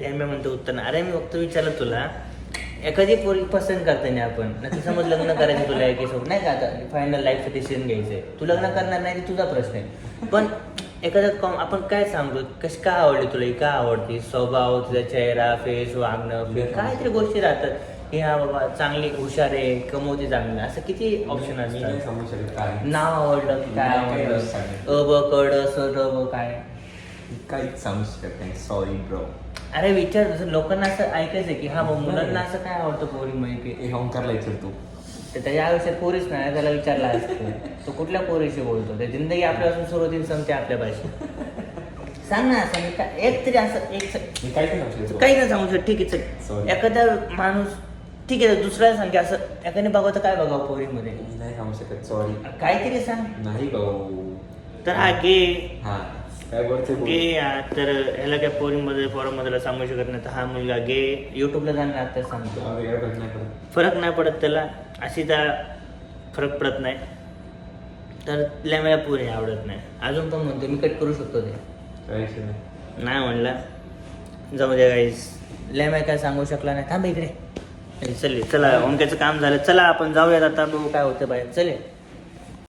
मी म्हणतो उत्तर नाही. अरे मी फक्त विचारलं तुला, एखादी पोरी पसंत करताना आपण ना ती समज लग्न करायचं तुला एकीसोबत नाही का, आता फायनल लाईफचं डिसिजन घ्यायचंय, तू लग्न करणार नाही तुझा प्रश्न आहे. पण एखादं आपण काय सांगतो, कशी काय आवडली तुला, काय आवडते, स्वभाव, तुझा चेहरा, फेस, वागणं, काहीतरी गोष्टी राहतात की हा बाबा चांगली हुशार आहे, कमवते चांगलं, असं किती ऑप्शन असतात. नाव आवडलं की काय आवडलं, अ ब कड स ड ब काय काहीच सांगू शकत नाही. Sorry bro. अरे विचार, जसं लोकांना असं ऐकायचं की हा मुलांना असं काय आवडतं पोरी माहिती, हे ओंकारला विचारतो. तर त्याच्या आयुष्यात पोरीच नाही, त्याला विचारला असतो तो कुठल्या पोरीशी बोलतो, ते जिंदगी आपल्यापासून सुरुवातीला संपते आपल्या पाहिजे. सांग ना असं एक तरी असं एक मी काही नाही सांगू शकतो. काही नाही सांगू शकत. ठीक आहे चल, Sorry. एखादा माणूस ठीक आहे दुसऱ्याला सांग की असं एखाद्याने बघावं तर काय बघावं पोरीमध्ये, मी नाही सांगू शकत. सॉरी. काहीतरी सांग. नाही भाऊ. तर हा गे हा काय बोलते गे तर ह्याला काय पोरामध्ये सांगू शकत नाही. तर हा मुलगा गे युट्यूबला जाणार आता सांगतो, फरक नाही पडत त्याला, अशी त्या फरक पडत नाही. तर लॅमेला पोरी आवडत नाही. अजून पण म्हणतो मी कट करू शकतो ते, नाही म्हणला जाऊ द्या गाईस. लॅमे काय सांगू शकला नाही. थांब इकडे चल, चला ओंक्याचं काम झालं, चला आपण जाऊयात आता, बघू काय होतं बाहेर. चले.